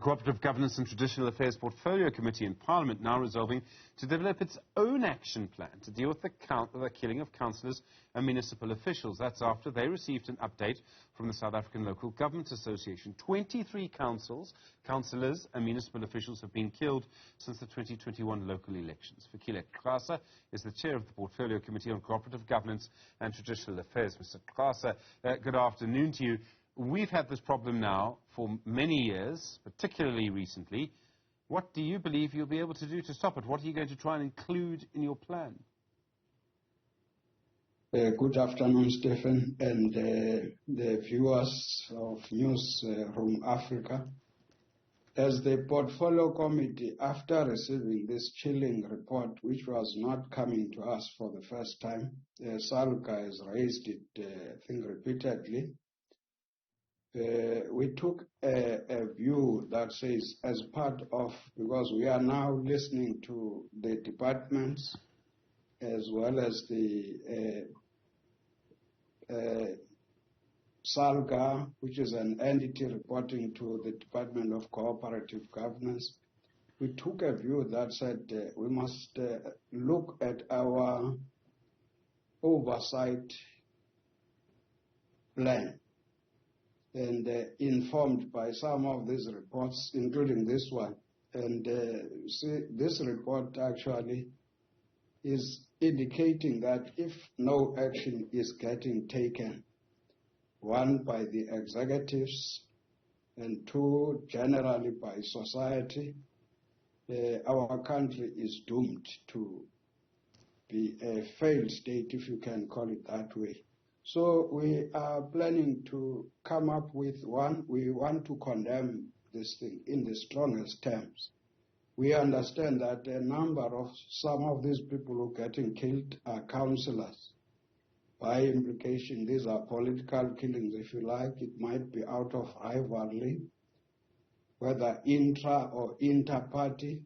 Cooperative Governance and Traditional Affairs Portfolio Committee in Parliament now resolving to develop its own action plan to deal with the killing of councillors and municipal officials. That's after they received an update from the South African Local Government Association. 23 councillors and municipal officials have been killed since the 2021 local elections. Fikile Xasa is the chair of the Portfolio Committee on Cooperative Governance and Traditional Affairs. Mr. Xasa, good afternoon to you. We've had this problem now for many years, particularly recently. What do you believe you'll be able to do to stop it? What are you going to try and include in your plan? Good afternoon, Stephen, and the viewers of Newzroom Afrika. As the Portfolio Committee, after receiving this chilling report, which was not coming to us for the first time, Salga has raised it, I think, repeatedly. We took a view that says, as part of, because we are now listening to the departments as well as the Salga, which is an entity reporting to the Department of Cooperative Governance, we took a view that said we must look at our oversight plan. And informed by some of these reports, including this one. And see, this report actually is indicating that if no action is getting taken, one, by the executives, and two, generally by society, our country is doomed to be a failed state, if you can call it that way. So we are planning to come up with one. We want to condemn this thing in the strongest terms. We understand that some of these people who are getting killed are councillors. By implication, these are political killings, if you like. It might be out of rivalry, whether intra or inter-party.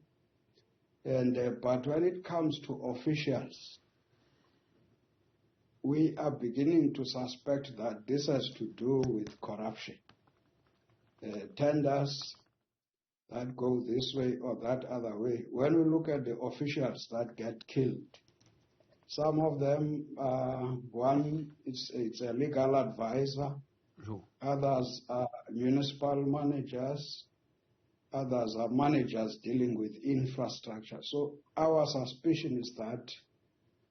But when it comes to officials, we are beginning to suspect that this has to do with corruption. Tenders that go this way or that other way. When we look at the officials that get killed, some of them, one, it's a legal advisor, others are municipal managers, others are managers dealing with infrastructure. So our suspicion is that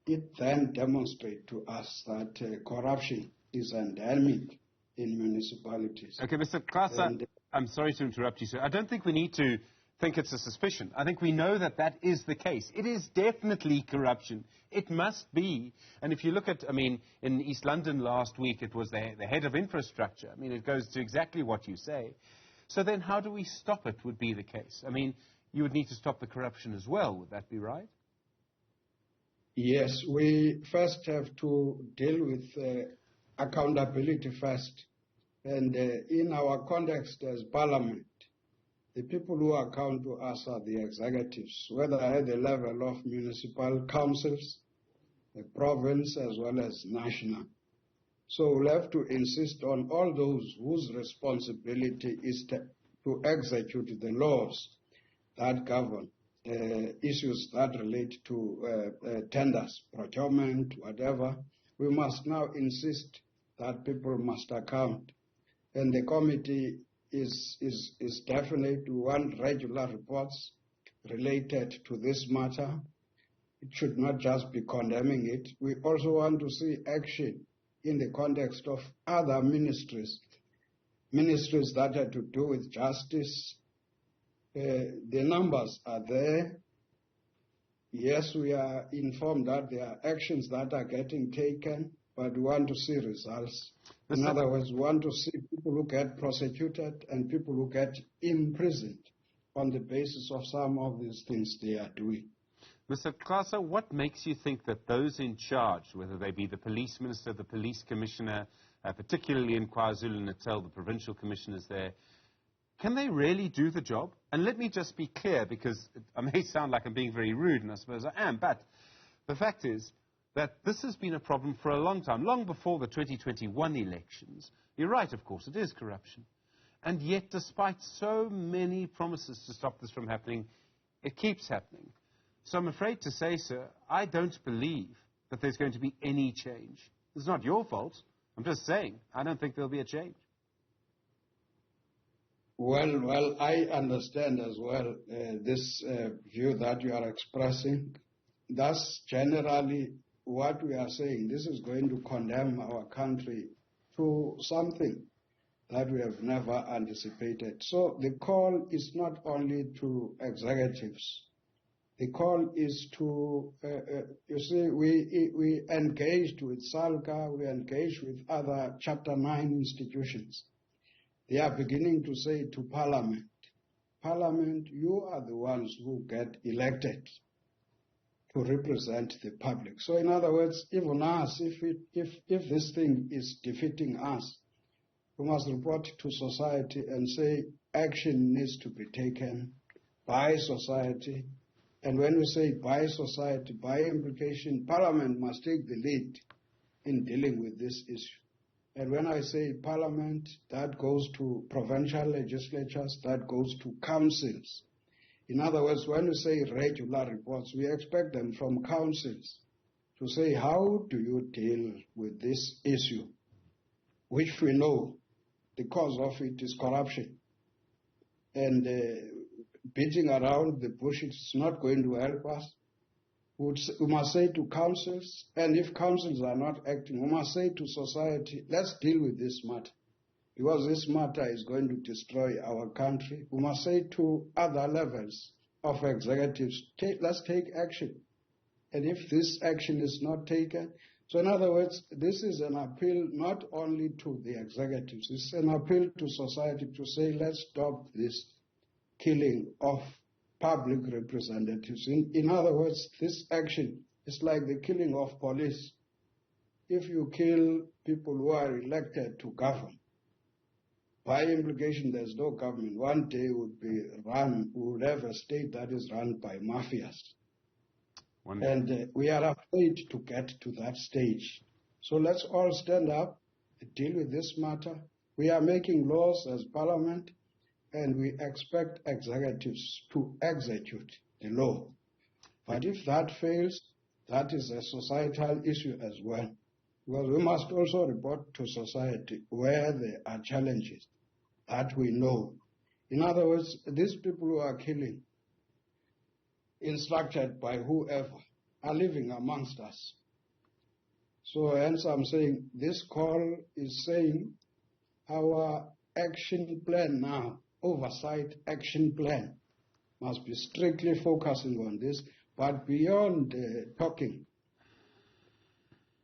it then demonstrates to us that corruption is endemic in municipalities. Okay, Mr. Xasa, I'm sorry to interrupt you, sir. I don't think we need to think it's a suspicion. I think we know that that is the case. It is definitely corruption. It must be. And if you look at, I mean, in East London last week, it was the head of infrastructure. I mean, it goes to exactly what you say. So then how do we stop it would be the case. I mean, you would need to stop the corruption as well. Would that be right? Yes, we first have to deal with accountability first. And in our context as Parliament, the people who account to us are the executives, whether at the level of municipal councils, the province, as well as national. So we'll have to insist on all those whose responsibility is to execute the laws that govern issues that relate to tenders, procurement, whatever. We must now insist that people must account. And the committee is definitely to want regular reports related to this matter. It should not just be condemning it. We also want to see action in the context of other ministries that have to do with justice. The numbers are there. Yes, we are informed that there are actions that are getting taken, but we want to see results. In other words, we want to see people who get prosecuted and people who get imprisoned on the basis of some of these things they are doing. Mr. Xasa, what makes you think that those in charge, whether they be the police minister, the police commissioner, particularly in KwaZulu-Natal, the provincial commissioners there, can they really do the job? And let me just be clear, because I may sound like I'm being very rude, and I suppose I am, but the fact is that this has been a problem for a long time, long before the 2021 elections. You're right, of course, it is corruption. And yet, despite so many promises to stop this from happening, it keeps happening. So I'm afraid to say, sir, I don't believe that there's going to be any change. It's not your fault. I'm just saying, I don't think there'll be a change. Well, I understand as well this view that you are expressing. That's generally what we are saying. This is going to condemn our country to something that we have never anticipated. So the call is not only to executives. The call is to, you see, we engaged with Salga, we engaged with other Chapter 9 institutions. They are beginning to say to Parliament, Parliament, you are the ones who get elected to represent the public. So in other words, even us, if this thing is defeating us, we must report to society and say action needs to be taken by society. And when we say by society, by implication, Parliament must take the lead in dealing with this issue. And when I say Parliament, that goes to provincial legislatures, that goes to councils. In other words, when we say regular reports, we expect them from councils to say, how do you deal with this issue, which we know the cause of it is corruption. And beating around the bush is not going to help us. We must say to councils, and if councils are not acting, we must say to society, let's deal with this matter, because this matter is going to destroy our country. We must say to other levels of executives, let's take action. And if this action is not taken, so in other words, this is an appeal not only to the executives, it's an appeal to society to say, let's stop this killing of public representatives. In other words, this action is like the killing of police. If you kill people who are elected to govern, by implication there's no government. One day we would have a state that is run by mafias. And we are afraid to get to that stage. So let's all stand up and deal with this matter. We are making laws as Parliament, and we expect executives to execute the law. But if that fails, that is a societal issue as well. Because we must also report to society where there are challenges that we know. In other words, these people who are killing, instructed by whoever, are living amongst us. So hence I'm saying this call is saying our action plan now, oversight action plan, must be strictly focusing on this. But beyond talking,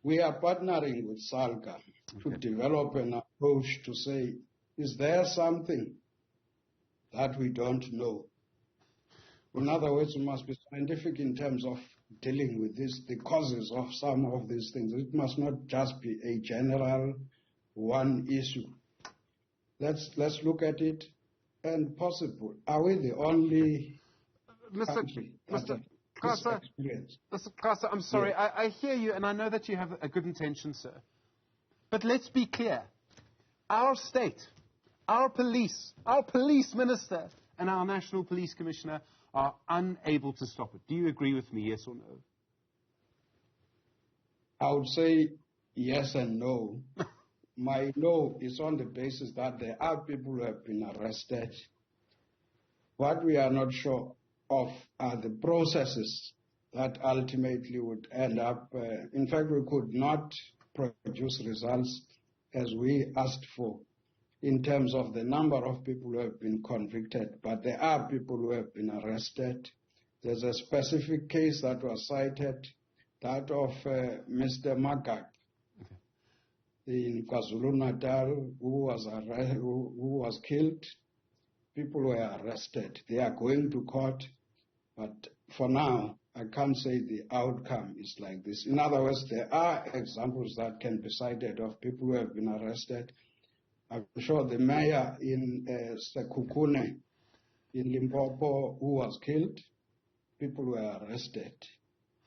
we are partnering with Salga to develop an approach to say, is there something that we don't know? In other words, we must be scientific in terms of dealing with this, the causes of some of these things. It must not just be a general one issue. Let's look at it, and possible. Are we the only country that has this experience? Mr. Xasa, I'm sorry. Yes. I hear you, and I know that you have a good intention, sir. But let's be clear. Our state, our police minister, and our National Police Commissioner are unable to stop it. Do you agree with me, yes or no? I would say yes and no. My no is on the basis that there are people who have been arrested. What we are not sure of are the processes that ultimately would end up. In fact, we could not produce results as we asked for in terms of the number of people who have been convicted, but there are people who have been arrested. There's a specific case that was cited, that of Mr. Magak in KwaZulu-Natal, who was killed. People were arrested. They are going to court, but for now, I can't say the outcome is like this. In other words, there are examples that can be cited of people who have been arrested. I'm sure the mayor in Sekhukhune in Limpopo who was killed, people were arrested.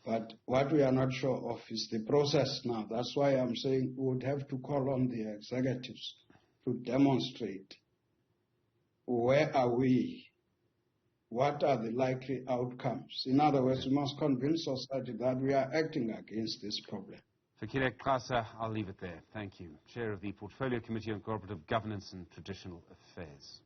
But what we are not sure of is the process now. That's why I'm saying we would have to call on the executives to demonstrate where are we? What are the likely outcomes? In other words, we must convince society that we are acting against this problem. Fikile, Xasa, I'll leave it there. Thank you. Chair of the Portfolio Committee on Cooperative Governance and Traditional Affairs.